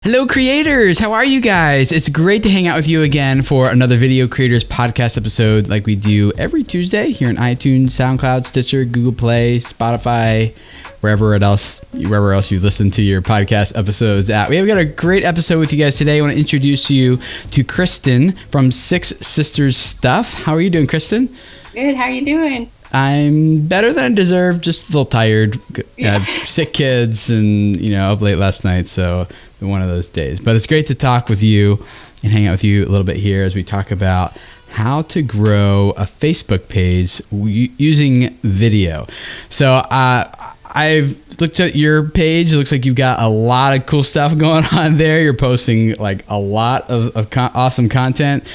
Hello creators, how are you guys? It's great to hang out with you again for another Video Creators Podcast episode like we do every Tuesday here on iTunes, SoundCloud, Stitcher, Google Play, Spotify, wherever else you listen to your podcast episodes at. We have got a great episode with you guys today. I want to introduce you to Kristen from Six Sisters Stuff. How are you doing, Kristen? Good, how are you doing? I'm better than I deserve, just a little tired. Sick kids and, up late last night, so one of those days. But it's great to talk with you and hang out with you a little bit here as we talk about how to grow a Facebook page using video. So I've looked at your page. It looks like you've got a lot of cool stuff going on there. You're posting like a lot of awesome content.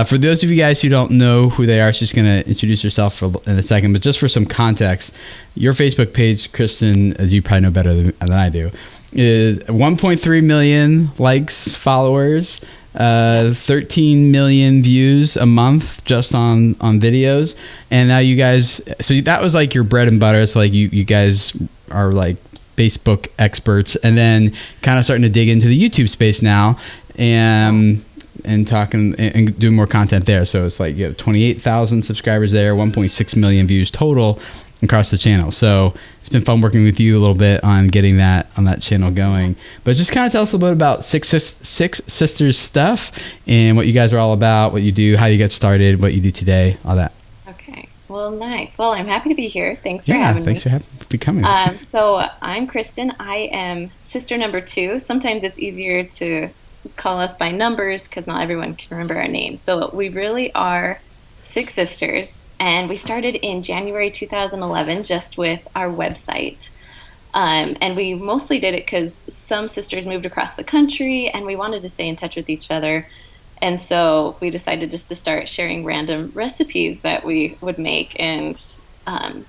For those of you guys who don't know who they are, she's going to introduce herself in a second. But just for some context, your Facebook page, Kristen, as you probably know better than I do, is 1.3 million likes, followers, 13 million views a month just on videos. And now you guys, so that was like your bread and butter. It's like you guys are like Facebook experts, and then kind of starting to dig into the YouTube space now and talking and doing more content there. So it's like you have 28,000 subscribers there, 1.6 million views total across the channel. So it's been fun working with you a little bit on getting that on that channel going. But just kind of tell us a little bit about Six Sisters Stuff and what you guys are all about, what you do, how you got started, what you do today, all that. Okay. Well, nice. Well, I'm happy to be here. Thanks for having me. Thanks for coming. So I'm Kristen. I am sister number 2. Sometimes it's easier to call us by numbers because not everyone can remember our names. So we really are 6 sisters. And we started in January 2011 just with our website. And we mostly did it because some sisters moved across the country and we wanted to stay in touch with each other. And so we decided just to start sharing random recipes that we would make. And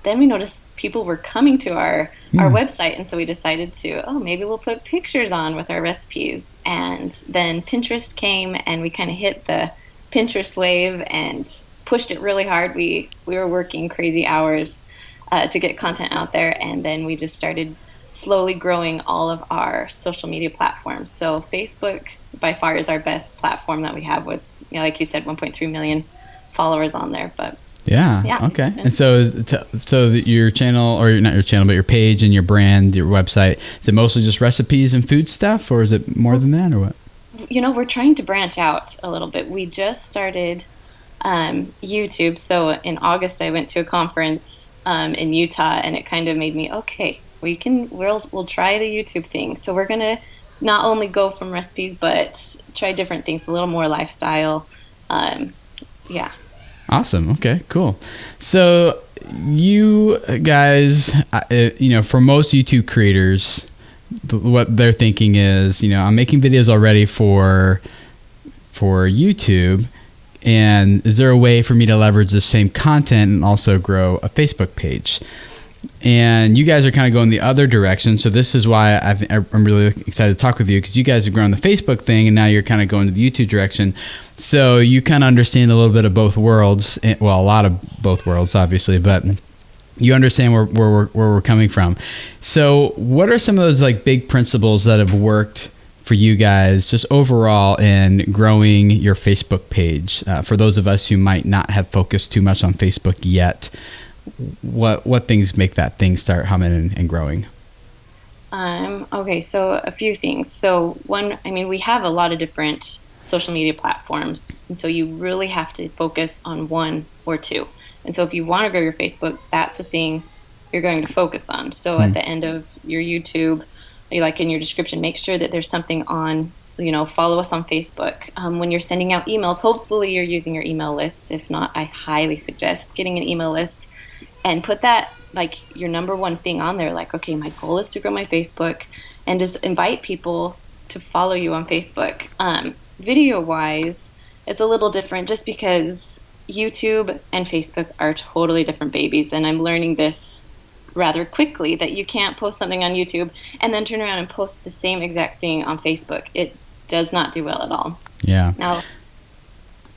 then we noticed people were coming to our website. And so we decided to, maybe we'll put pictures on with our recipes. And then Pinterest came and we kind of hit the Pinterest wave and pushed it really hard. We were working crazy hours to get content out there, and then we just started slowly growing all of our social media platforms. So Facebook by far is our best platform that we have with, like you said, 1.3 million followers on there. But yeah. Okay. And so your channel, or not your channel, but your page and your brand, your website, is it mostly just recipes and food stuff, or is it more than that, or what? We're trying to branch out a little bit. We just started YouTube. So in August, I went to a conference in Utah, and it kind of made me, okay, we'll try the YouTube thing. So we're gonna not only go from recipes, but try different things, a little more lifestyle. Awesome. Okay, cool. So you guys, for most YouTube creators, what they're thinking is, I'm making videos already for YouTube. And is there a way for me to leverage the same content and also grow a Facebook page? And you guys are kind of going the other direction. So this is why I'm really excited to talk with you, because you guys have grown the Facebook thing and now you're kind of going to the YouTube direction. So you kind of understand a little bit of both worlds. Well, a lot of both worlds, obviously, but you understand where we're coming from. So what are some of those like big principles that have worked for you guys just overall in growing your Facebook page? For those of us who might not have focused too much on Facebook yet, what things make that thing start humming and growing? Okay, so a few things. So one, we have a lot of different social media platforms, and so you really have to focus on one or two. And so if you want to grow your Facebook, that's the thing you're going to focus on. So at the end of your YouTube, like in your description, make sure that there's something on, follow us on Facebook. When you're sending out emails, hopefully you're using your email list. If not, I highly suggest getting an email list and put that like your number one thing on there. Like, okay, my goal is to grow my Facebook, and just invite people to follow you on Facebook. Video wise, it's a little different just because YouTube and Facebook are totally different babies. And I'm learning this rather quickly, that you can't post something on YouTube and then turn around and post the same exact thing on Facebook. It does not do well at all. Yeah. Now,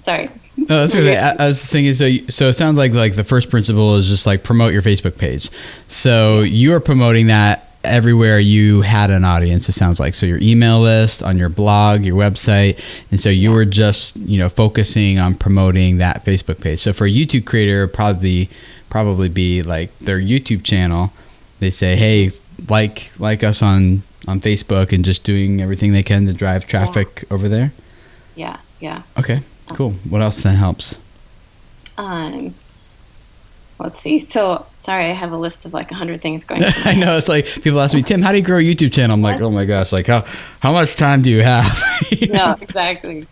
sorry. No, that's okay. I was thinking, so it sounds like the first principle is just like promote your Facebook page. So you are promoting that everywhere you had an audience, it sounds like. So your email list, on your blog, your website. And so you were just, focusing on promoting that Facebook page. So for a YouTube creator, probably be like their YouTube channel. They say, hey, like us on Facebook, and just doing everything they can to drive traffic over there. Yeah. Okay, cool. What else then helps? Let's see. So, sorry, I have a list of like 100 things going on. I know. It's like people ask me, Tim, how do you grow a YouTube channel? I'm like, oh my gosh, like how much time do you have? No, exactly.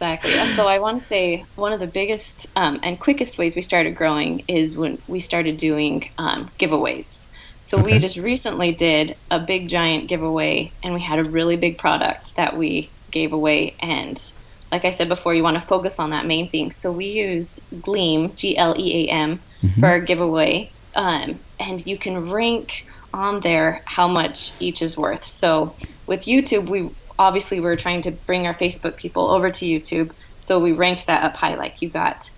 So I want to say one of the biggest and quickest ways we started growing is when we started doing giveaways. So we just recently did a big giant giveaway, and we had a really big product that we gave away. And like I said before, you want to focus on that main thing. So we use Gleam, Gleam, for our giveaway. And you can rank on there how much each is worth. So with YouTube, we're trying to bring our Facebook people over to YouTube. So we ranked that up high. Like you got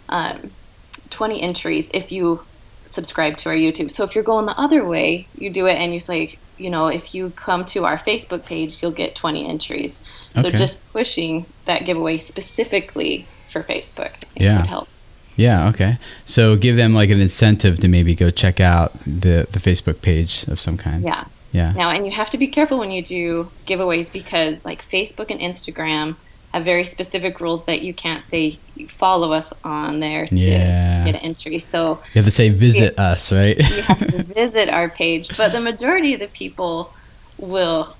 20 entries if you subscribe to our YouTube. So if you're going the other way, you do it and you like, if you come to our Facebook page, you'll get 20 entries. So just pushing that giveaway specifically for Facebook, I think would help. Yeah, okay. So give them like an incentive to maybe go check out the Facebook page of some kind. Yeah. Yeah. Now, and you have to be careful when you do giveaways, because like Facebook and Instagram have very specific rules that you can't say you follow us on there to get an entry. So you have to say visit us, right? You have to visit our page, but the majority of the people will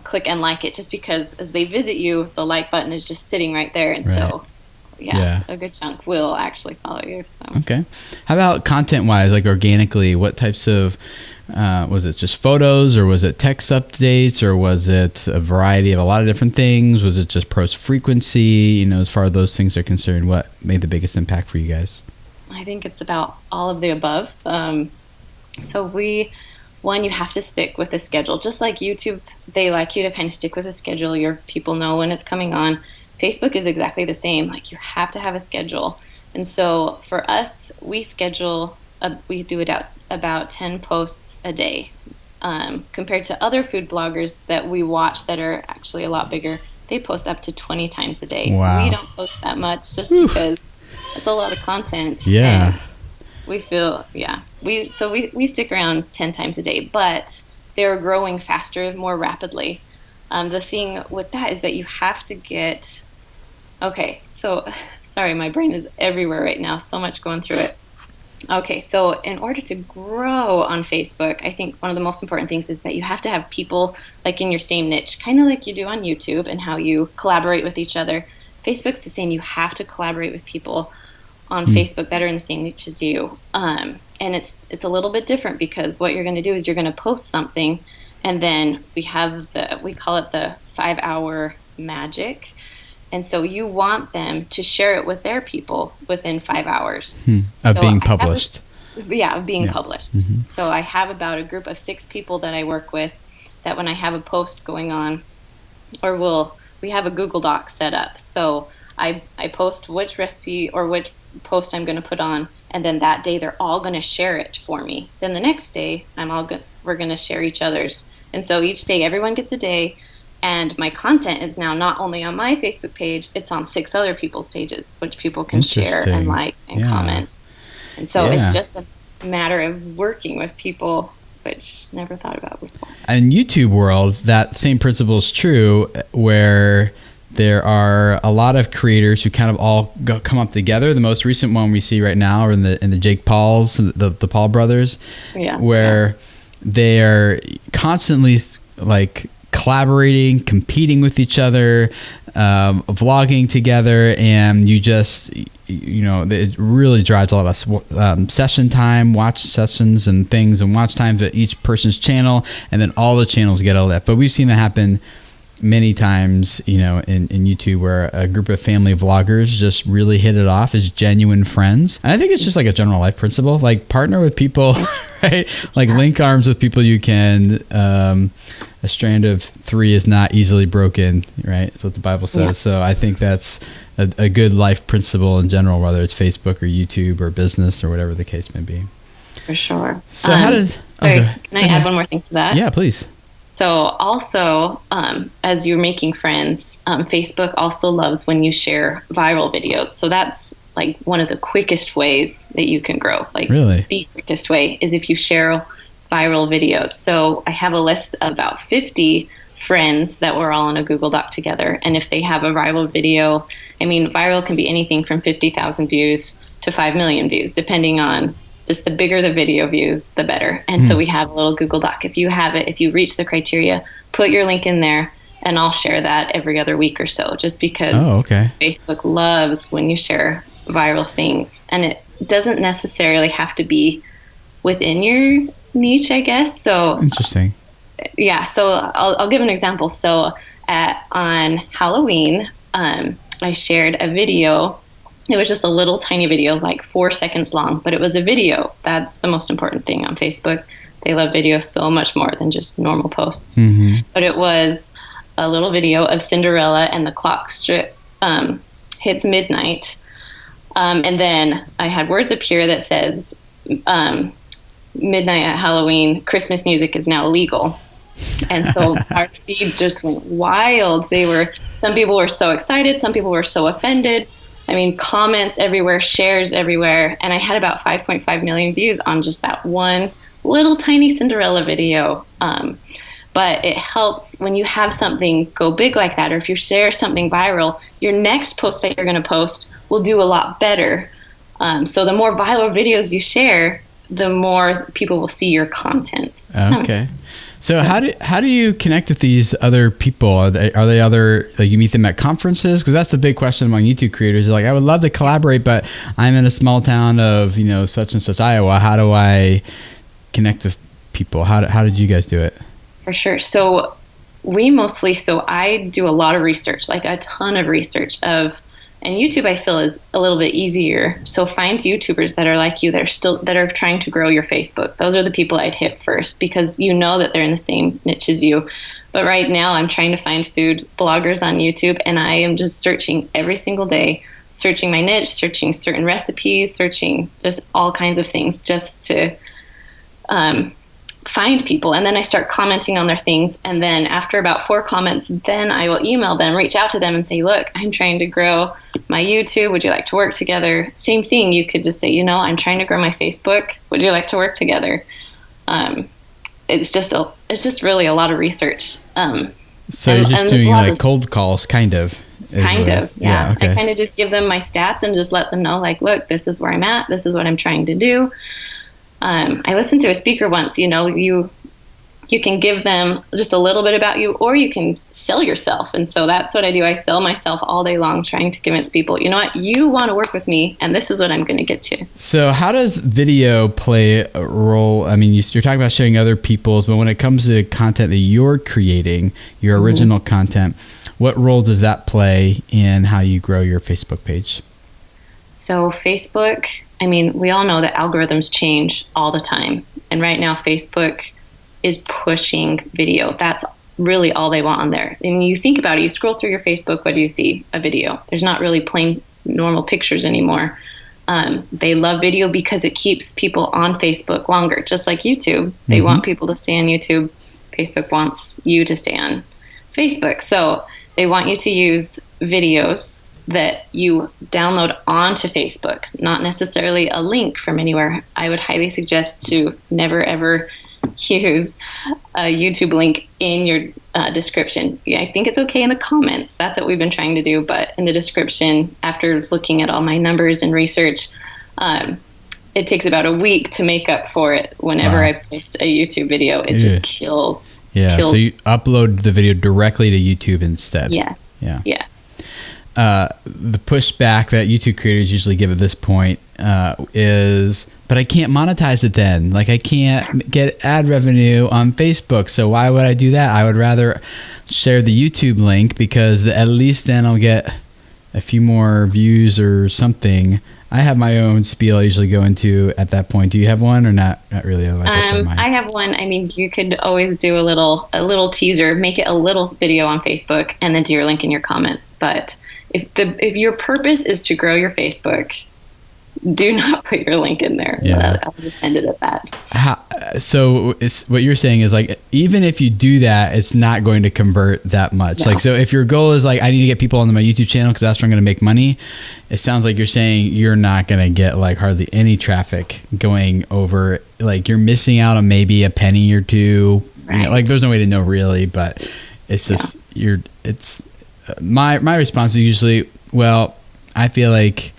click and like it, just because as they visit you, the like button is just sitting right there, and so a good chunk will actually follow you. So. Okay. How about content-wise, like organically? What types of was it just photos, or was it text updates, or was it a variety of a lot of different things? Was it just post frequency? As far as those things are concerned, what made the biggest impact for you guys? I think it's about all of the above. So you have to stick with a schedule. Just like YouTube, they like you to kind of stick with a schedule. Your people know when it's coming on. Facebook is exactly the same. Like you have to have a schedule. And so for us, we do about 10 posts a day. Compared to other food bloggers that we watch that are actually a lot bigger, they post up to 20 times a day. Wow. We don't post that much just because it's a lot of content. Yeah. And we feel, we stick around 10 times a day, but they're growing faster, more rapidly. The thing with that is that you have to get, sorry, my brain is everywhere right now. So much going through it. Okay, so in order to grow on Facebook, I think one of the most important things is that you have to have people like in your same niche, kind of like you do on YouTube and how you collaborate with each other. Facebook's the same. You have to collaborate with people on Facebook that are in the same niche as you. And it's a little bit different, because what you're going to do is you're going to post something, and then we call it the 5-hour magic. And so you want them to share it with their people within 5 hours. Of being published. Of being published. Mm-hmm. So I have about a group of 6 people that I work with that when I have a post going on, we have a Google Doc set up. So I post which recipe or which post I'm going to put on, and then that day they're all going to share it for me. Then the next day we're going to share each other's. And so each day everyone gets a day, and my content is now not only on my Facebook page, it's on 6 other people's pages, which people can share and like and comment. And so it's just a matter of working with people, which never thought about before. In YouTube world, that same principle is true, where there are a lot of creators who kind of all come up together. The most recent one we see right now are in the Jake Pauls, the Paul brothers, where they are constantly like collaborating, competing with each other, vlogging together, and it really drives a lot of session time, watch sessions and things, and watch times at each person's channel, and then all the channels get a lift. But we've seen that happen many times, in YouTube, where a group of family vloggers just really hit it off as genuine friends. And I think it's just like a general life principle, like partner with people, right? Like link arms with people you can. A strand of 3 is not easily broken, right? That's what the Bible says. Yeah. So I think that's a good life principle in general, whether it's Facebook or YouTube or business or whatever the case may be. For sure. So how does Sorry, Okay. can I add one more thing to that? Yeah, please. So also, as you're making friends, Facebook also loves when you share viral videos. So that's like one of the quickest ways that you can grow. Like Really? the quickest way is if you share viral videos. So I have a list of about 50 friends that we're all in a Google Doc together. And if they have a viral video, I mean, viral can be anything from 50,000 views to 5 million views, depending on just the bigger the video views, the better. And so we have a little Google Doc. If you have it, if you reach the criteria, put your link in there and I'll share that every other week or so, just because Facebook loves when you share viral things. And it doesn't necessarily have to be within your niche, I guess. So interesting. Yeah. So I'll give an example. So on Halloween, I shared a video. It was just a little tiny video, like 4 seconds long, but it was a video. That's the most important thing on Facebook. They love video so much more than just normal posts. But it was a little video of Cinderella and the clock hits midnight. And then I had words appear that says, midnight at Halloween, Christmas music is now illegal. And so our feed just went wild. Some people were so excited. Some people were so offended. I mean, comments everywhere, shares everywhere. And I had about 5.5 million views on just that one little tiny Cinderella video. But it helps when you have something go big like that, or if you share something viral, your next post that you're going to post will do a lot better. So the more viral videos you share, the more people will see your content. Okay. So how do you connect with these other people? Are they other, like, you meet them at conferences? Because that's a big question among YouTube creators. Like, I would love to collaborate, but I'm in a small town of, such and such Iowa. How do I connect with people? How did you guys do it? For sure. So I do a lot of research, like a ton of research and YouTube, I feel, is a little bit easier. So find YouTubers that are like you, that are trying to grow your Facebook. Those are the people I'd hit first, because you know that they're in the same niche as you. But right now I'm trying to find food bloggers on YouTube, and I am just searching every single day, searching my niche, searching certain recipes, searching just all kinds of things just to find people. And then I start commenting on their things. And then after about 4 comments, then I will email them, reach out to them and say, look, I'm trying to grow my YouTube. Would you like to work together? Same thing. You could just say, I'm trying to grow my Facebook. Would you like to work together? It's just really a lot of research. So you're just doing like cold calls, kind of. Yeah. Okay. I kind of just give them my stats and just let them know, like, look, this is where I'm at. This is what I'm trying to do. I listened to a speaker once, you can give them just a little bit about you, or you can sell yourself. And so that's what I do. I sell myself all day long, trying to convince people, you know what, you want to work with me, and this is what I'm going to get you. So how does video play a role? I mean, you're talking about sharing other people's, but when it comes to content that you're creating, your original content, what role does that play in how you grow your Facebook page? So Facebook, I mean, we all know that algorithms change all the time. And right now, Facebook is pushing video. That's really all they want on there. And you think about it, you scroll through your Facebook, what do you see? A video. There's not really plain normal pictures anymore. They love video because it keeps people on Facebook longer, just like YouTube. They want people to stay on YouTube. Facebook wants you to stay on Facebook. So they want you to use videos that you download onto Facebook, not necessarily a link from anywhere. I would highly suggest to never, ever use a YouTube link in your description. Yeah, I think it's okay in the comments. That's what we've been trying to do. But in the description, after looking at all my numbers and research, it takes about a week to make up for it whenever I post a YouTube video. It just kills. Yeah, so you upload the video directly to YouTube instead. Yeah. The pushback that YouTube creators usually give at this point is, but I can't monetize it then. Like, I can't get ad revenue on Facebook. So why would I do that? I would rather share the YouTube link, because at least then I'll get a few more views or something. I have my own spiel I usually go into at that point. Do you have one or not? Not really. Otherwise I'll share mine. I have one. I mean, you could always do a little teaser, make it a little video on Facebook, and then do your link in your comments. But if your purpose is to grow your Facebook, do not put your link in there. Yeah. I'll just end it at that. so it's what you're saying is like, even if you do that, it's not going to convert that much. No. Like, so if your goal is like, I need to get people onto my YouTube channel because that's where I'm going to make money, it sounds like you're saying you're not going to get like hardly any traffic going over. Like, you're missing out on maybe a penny or two. Right. You know, like, there's no way to know really, but it's just my response is usually, well, I feel like,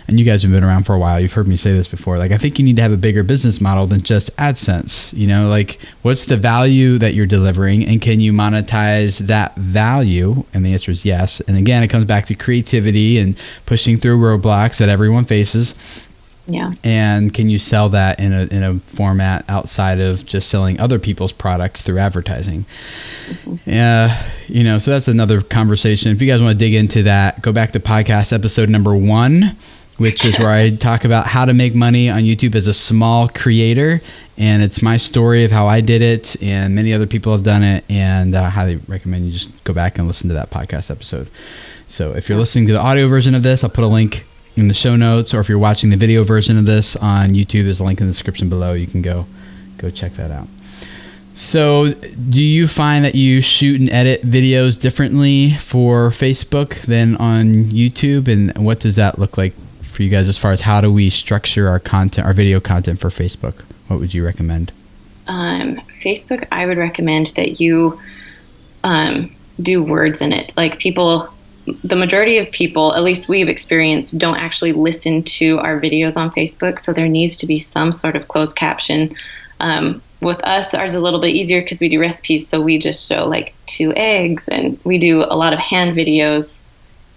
and you guys have been around for a while, you've heard me say this before, like, I think you need to have a bigger business model than just AdSense. You know, like, what's the value that you're delivering, and can you monetize that value? And the answer is yes. And again, it comes back to creativity and pushing through roadblocks that everyone faces. Yeah. And can you sell that in a format outside of just selling other people's products through advertising? You know, so that's another conversation. If you guys want to dig into that, go back to podcast episode number 1, which is where I talk about how to make money on YouTube as a small creator. And it's my story of how I did it, and many other people have done it. And I highly recommend you just go back and listen to that podcast episode. So if you're listening to the audio version of this, I'll put a link in the show notes, or if you're watching the video version of this on YouTube, there's a link in the description below. You can go check that out. So do you find that you shoot and edit videos differently for Facebook than on YouTube? And what does that look like for you guys as far as how do we structure our content, our video content for Facebook? What would you recommend? Facebook, I would recommend that you do words in it. Like, the majority of people, at least we've experienced, don't actually listen to our videos on Facebook. So there needs to be some sort of closed caption. With us, ours is a little bit easier because we do recipes. So we just show like 2 eggs, and we do a lot of hand videos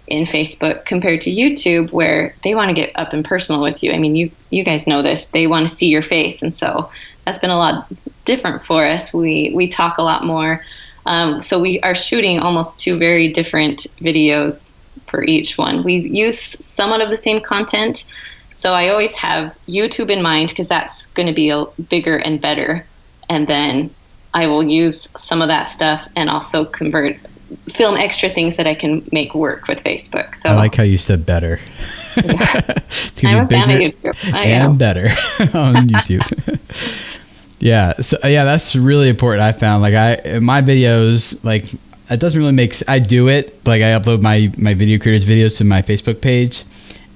in Facebook compared to YouTube, where they want to get up and personal with you. I mean, you guys know this. They want to see your face. And so that's been a lot different for us. We talk a lot more. So we are shooting almost 2 very different videos for each one. We use somewhat of the same content. So I always have YouTube in mind because that's going to be a bigger and better. And then I will use some of that stuff and also film extra things that I can make work with Facebook. So I like how you said better. Yeah. It's going to be bigger and better on YouTube. Yeah. So that's really important. I found my videos, like, it doesn't really I do it, like, I upload my video creators videos to my Facebook page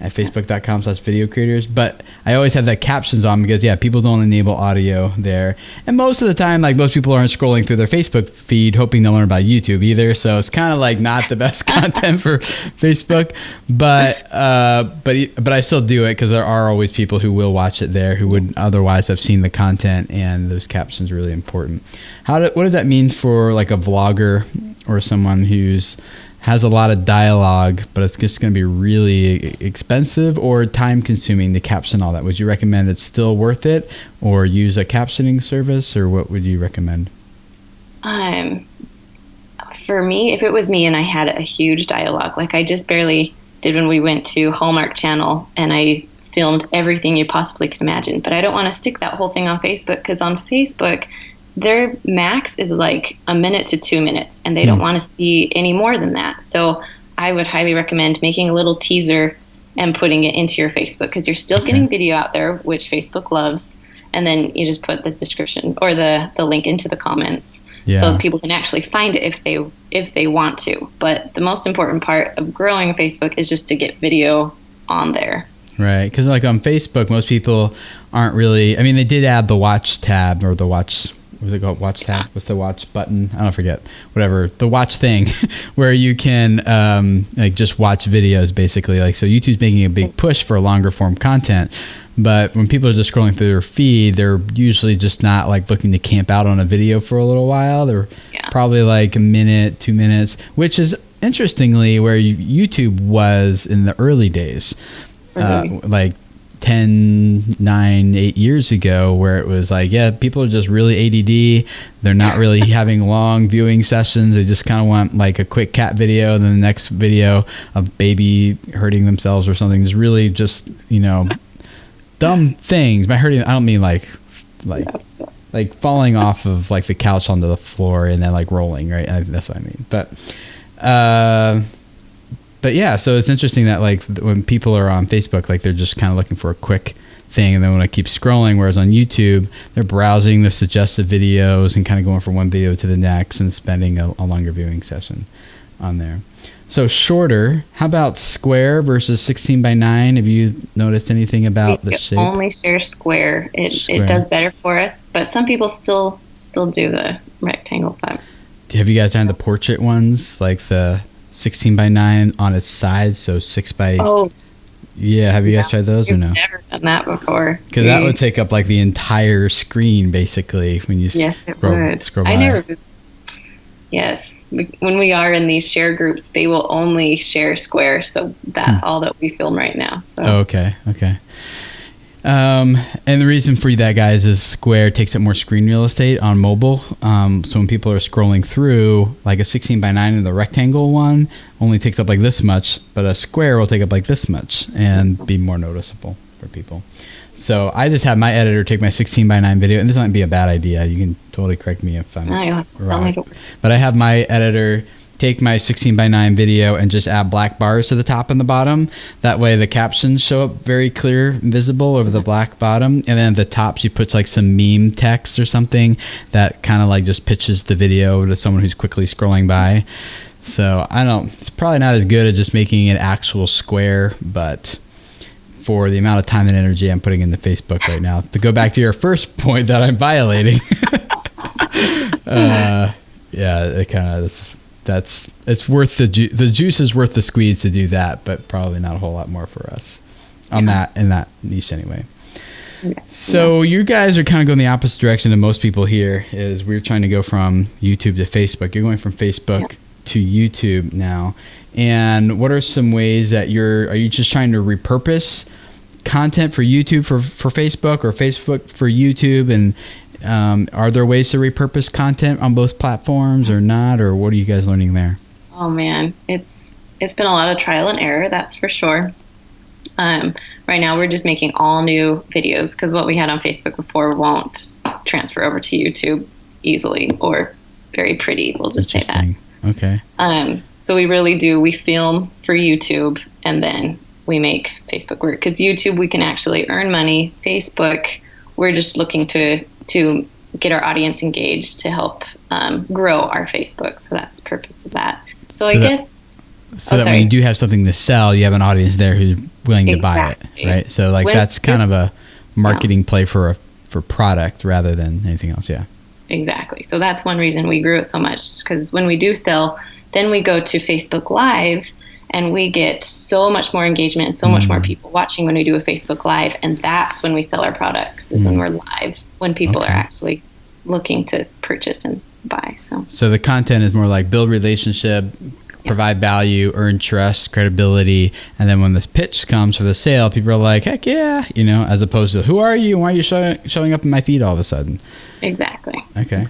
at facebook.com/video creators. But I always have that captions on because people don't enable audio there. And most of the time, like, most people aren't scrolling through their Facebook feed hoping to learn about YouTube either. So it's kind of like not the best content for Facebook, but I still do it because there are always people who will watch it there who would otherwise have seen the content, and those captions are really important. What does that mean for like a vlogger or someone who's has a lot of dialogue, but it's just going to be really expensive or time consuming to caption all that? Would you recommend it's still worth it, or use a captioning service, or what would you recommend? For me, if it was me and I had a huge dialogue, like I just barely did when we went to Hallmark Channel and I filmed everything you possibly could imagine, but I don't want to stick that whole thing on Facebook, because on Facebook, their max is like a minute to 2 minutes, and they don't want to see any more than that. So I would highly recommend making a little teaser and putting it into your Facebook, because you're still getting video out there, which Facebook loves. And then you just put the description or the link into the comments, so people can actually find it if they want to. But the most important part of growing Facebook is just to get video on there. Right, because like on Facebook, most people aren't really. I mean, they did add the watch tab or the watch. What's it called? Watch tab? What's the watch button? I don't forget. Whatever. The watch thing where you can like just watch videos basically. Like, so YouTube's making a big push for longer form content. But when people are just scrolling through their feed, they're usually just not like looking to camp out on a video for a little while. They're probably like a minute, 2 minutes, which is interestingly where YouTube was in the early days, like 10, 9, 8 years ago, where it was like, people are just really ADD. They're not really having long viewing sessions. They just kind of want like a quick cat video, and then the next video of baby hurting themselves or something. Is really just, dumb things. By hurting, I don't mean like falling off of like the couch onto the floor and then like rolling, right? That's what I mean. But yeah, so it's interesting that like when people are on Facebook, like they're just kind of looking for a quick thing, and then when I keep scrolling, whereas on YouTube, they're browsing the suggested videos and kind of going from one video to the next and spending a longer viewing session on there. So shorter, how about square versus 16 by 9? Have you noticed anything about the shape? Only share square. It does better for us, but some people still do the rectangle. But have you guys done the portrait ones, like the 16 by 9 on its side, so 6 by... Oh. Yeah, have you guys tried those or no? I've never done that before. Because that would take up like the entire screen, basically, when you scroll by. I never... Yes. When we are in these share groups, they will only share square, so that's all that we film right now. So okay. And the reason for that, guys, is square takes up more screen real estate on mobile. So when people are scrolling through, like a 16 by 9 in the rectangle one only takes up like this much, but a square will take up like this much and be more noticeable for people. So I just have my editor take my 16 by 9 video, and this might be a bad idea. You can totally correct me if I'm wrong. But I have my editor take my 16 by 9 video and just add black bars to the top and the bottom. That way the captions show up very clear and visible over the black bottom. And then at the top she puts like some meme text or something that kind of like just pitches the video to someone who's quickly scrolling by. So it's probably not as good as just making an actual square, but for the amount of time and energy I'm putting into Facebook right now, to go back to your first point that I'm violating. It kind of, it's worth the juice is worth the squeeze to do that, but probably not a whole lot more for us in that niche anyway. So you guys are kind of going the opposite direction than most people here. Is we're trying to go from YouTube to Facebook. You're going from Facebook to YouTube now. And what are some ways that are you just trying to repurpose content for YouTube for Facebook, or Facebook for YouTube? And are there ways to repurpose content on both platforms or not? Or what are you guys learning there? Oh man, it's been a lot of trial and error, that's for sure. Right now we're just making all new videos because what we had on Facebook before won't transfer over to YouTube easily or very pretty. We'll just say that. Okay. So we film for YouTube and then we make Facebook work, because YouTube we can actually earn money. Facebook, we're just looking to get our audience engaged to help grow our Facebook. So that's the purpose of that. So I guess. So that when you do have something to sell, you have an audience there who's willing to buy it, right? So like that's kind of a marketing play for product rather than anything else. Yeah. Exactly. So that's one reason we grew it so much, because when we do sell, then we go to Facebook Live and we get so much more engagement and so much more people watching when we do a Facebook Live. And that's when we sell our products, is when we're live, when people are actually looking to purchase and buy. So the content is more like build relationship, provide value, earn trust, credibility, and then when this pitch comes for the sale, people are like, heck yeah, as opposed to, who are you? Why are you showing up in my feed all of a sudden? Exactly. Okay.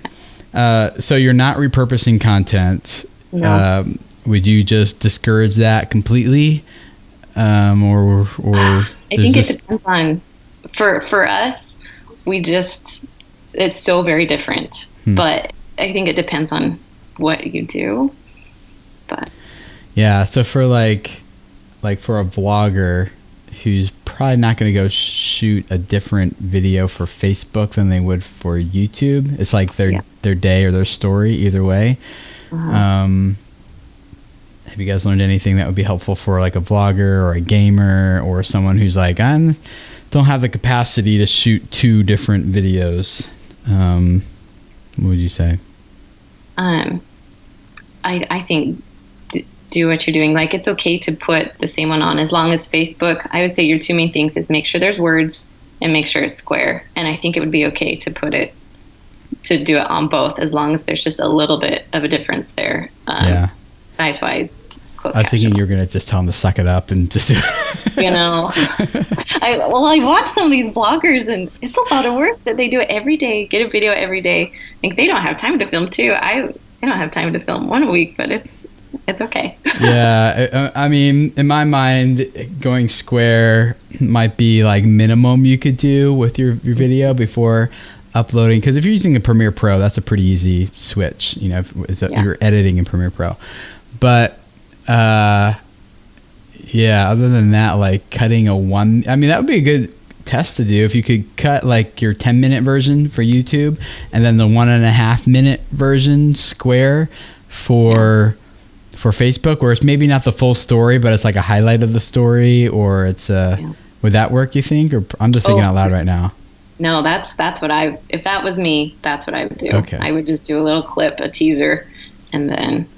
So you're not repurposing content. No. Would you just discourage that completely? Or I think it depends on, for us, it's so very different, but I think it depends on what you do. But yeah, so for like for a vlogger who's probably not going to go shoot a different video for Facebook than they would for YouTube. It's like their day or their story either way. Have you guys learned anything that would be helpful for like a vlogger or a gamer or someone who's like, I don't have the capacity to shoot 2 different videos? What would you say? I think do what you're doing. Like, it's okay to put the same one on, as long as Facebook, I would say your 2 main things is make sure there's words and make sure it's square. And I think it would be okay to do it on both, as long as there's just a little bit of a difference there. Size wise. I was thinking you were going to just tell them to suck it up and just do it. I watch some of these bloggers and it's a lot of work that they do it every day, get a video every day. Like, they don't have time to film too. I don't have time to film 1 week, but it's okay. Yeah. I mean, in my mind, going square might be like minimum you could do with your video before uploading. Because if you're using a Premiere Pro, that's a pretty easy switch, you're editing in Premiere Pro. But other than that, like cutting that would be a good test to do. If you could cut like your 10-minute version for YouTube and then the 1.5-minute version square for Facebook, where it's maybe not the full story, but it's like a highlight of the story, or it's would that work, you think? Or I'm just thinking out loud right now. No, that's what if that was me, that's what I would do. Okay. I would just do a little clip, a teaser, and then,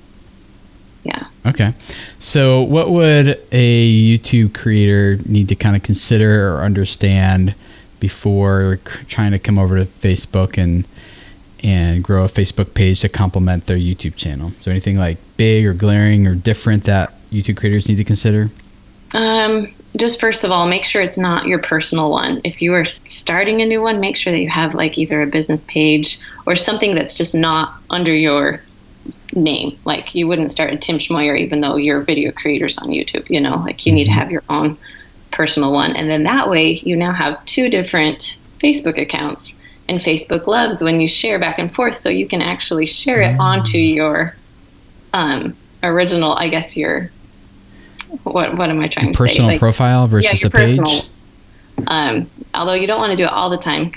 yeah. Okay. So what would a YouTube creator need to kind of consider or understand before trying to come over to Facebook and grow a Facebook page to complement their YouTube channel? Is there anything like big or glaring or different that YouTube creators need to consider? Just first of all, make sure it's not your personal one. If you are starting a new one, make sure that you have like either a business page or something that's just not under your name. Like you wouldn't start a Tim Schmoyer even though you're video creators on YouTube, you know, like you need to have your own personal one. And then that way you now have 2 different Facebook accounts, and Facebook loves when you share back and forth, so you can actually share it onto your original, I guess your, what am I trying to say? Personal profile versus a page? Although you don't want to do it all the time,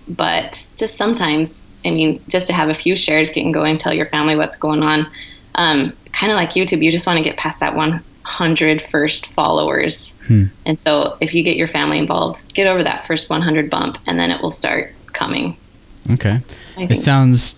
but just sometimes, I mean, just to have a few shares, get and go and tell your family what's going on. Kind of like YouTube, you just want to get past that 100 first followers. And so if you get your family involved, get over that first 100 bump, and then it will start coming. Okay. It sounds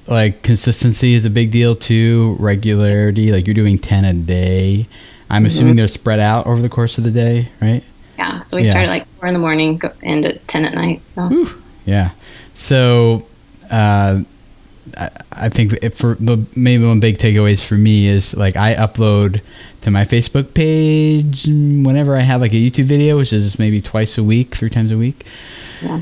like consistency is a big deal too, regularity, like you're doing 10 a day. I'm assuming they're spread out over the course of the day, right? Yeah. So we start at like 4 in the morning, go end at 10 at night. So. Whew. Yeah. So I think maybe one big takeaways for me is like I upload to my Facebook page whenever I have like a YouTube video, which is maybe twice a week, 3 times a week. Yeah.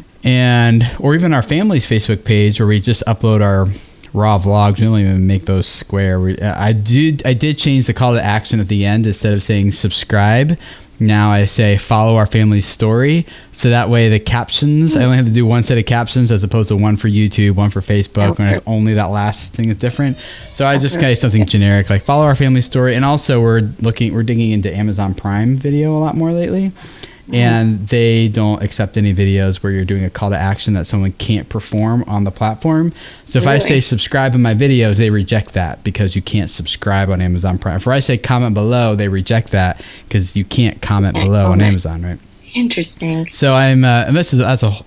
Or even our family's Facebook page where we just upload our raw vlogs. We don't even make those square. I did change the call to action at the end. Instead of saying subscribe, now I say follow our family's story. So that way the captions, I only have to do one set of captions as opposed to one for YouTube, one for Facebook, when it's only that last thing that's different. So I just say something generic like follow our family's story. And also we're digging into Amazon Prime Video a lot more lately. And they don't accept any videos where you're doing a call to action that someone can't perform on the platform. So if I say subscribe in my videos, they reject that because you can't subscribe on Amazon Prime. If I say comment below, they reject that because you can't comment below on Amazon, right? Interesting. So I'm, and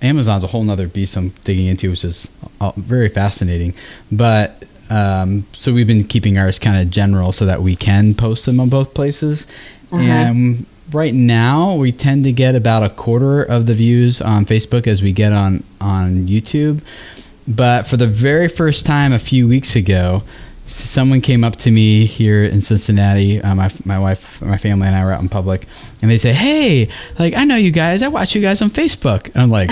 Amazon's a whole nother beast I'm digging into, which is very fascinating. But so we've been keeping ours kind of general so that we can post them on both places. And right now, we tend to get about 1/4 of the views on Facebook as we get on YouTube. But for the very first time a few weeks ago, someone came up to me here in Cincinnati. My wife, my family, and I were out in public, and they say, "Hey, like I know you guys. I watch you guys on Facebook." And I'm like,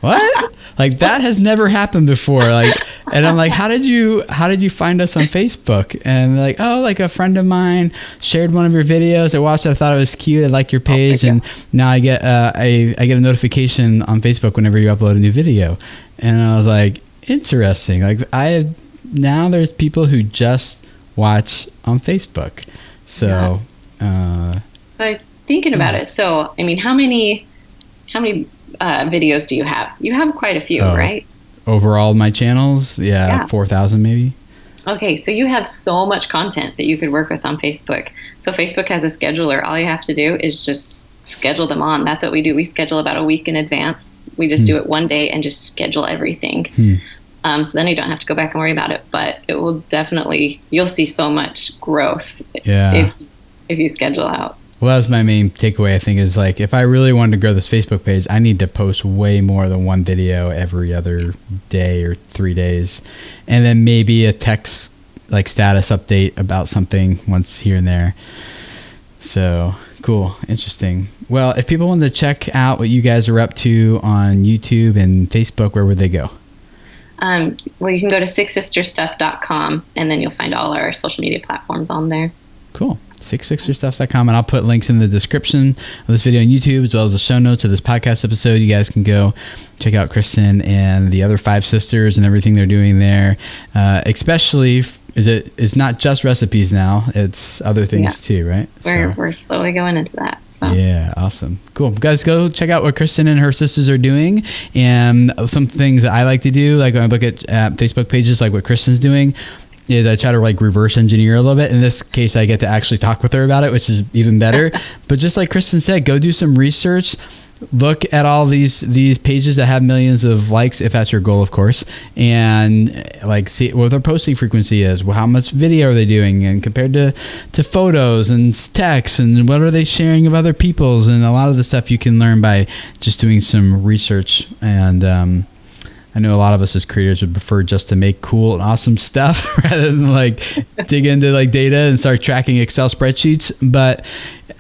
"What?" Like that has never happened before. Like, and I'm like, how did you find us on Facebook? And they're like, oh, like a friend of mine shared one of your videos. I watched it. I thought it was cute. I like your page, and now I get I get a notification on Facebook whenever you upload a new video. And I was like, interesting. Like now there's people who just watch on Facebook. So, so I was thinking about it. So I mean, how many videos do you have? You have quite a few, right? Overall, my channels, 4,000 maybe. Okay, so you have so much content that you could work with on Facebook. So Facebook has a scheduler. All you have to do is just schedule them on. That's what we do. We schedule about a week in advance. We just do it one day and just schedule everything. So then you don't have to go back and worry about it. But it will definitely, you'll see so much growth if you schedule out. Well, that was my main takeaway, I think, is like if I really wanted to grow this Facebook page, I need to post way more than one video every other day or 3 days. And then maybe a text like status update about something once here and there. So cool. Interesting. Well, if people want to check out what you guys are up to on YouTube and Facebook, where would they go? Well, you can go to sixsisterstuff.com and then you'll find all our social media platforms on there. Cool. sixsisterstuff.com, and I'll put links in the description of this video on YouTube as well as the show notes of this podcast episode. You guys can go check out Kristen and the other 5 sisters and everything they're doing there, especially it's not just recipes now, it's other things too, right? We're slowly going into that. So. Yeah, awesome. Cool. Guys, go check out what Kristen and her sisters are doing. And some things that I like to do, like when I look at Facebook pages, like what Kristen's doing, is I try to like reverse engineer a little bit. In this case, I get to actually talk with her about it, which is even better. But just like Kristen said, go do some research. Look at all these pages that have millions of likes, if that's your goal, of course, and like see what their posting frequency is, how much video are they doing, and compared to photos and text, and what are they sharing of other people's, and a lot of the stuff you can learn by just doing some research. And I know a lot of us as creators would prefer just to make cool and awesome stuff rather than like dig into like data and start tracking Excel spreadsheets. But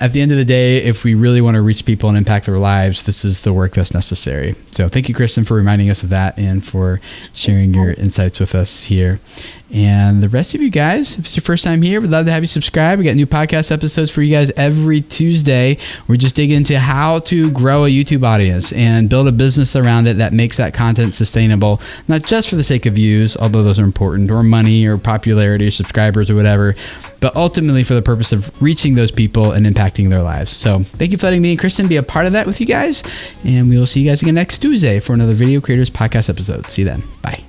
at the end of the day, if we really want to reach people and impact their lives, this is the work that's necessary. So thank you, Kristen, for reminding us of that and for sharing your insights with us here. And the rest of you guys, if it's your first time here, we'd love to have you subscribe. We got new podcast episodes for you guys every Tuesday. We're just digging into how to grow a YouTube audience and build a business around it that makes that content sustainable, not just for the sake of views, although those are important, or money or popularity or subscribers or whatever, but ultimately for the purpose of reaching those people and impacting their lives. So thank you for letting me and Kristen be a part of that with you guys. And we will see you guys again next Tuesday for another Video Creators Podcast episode. See you then. Bye.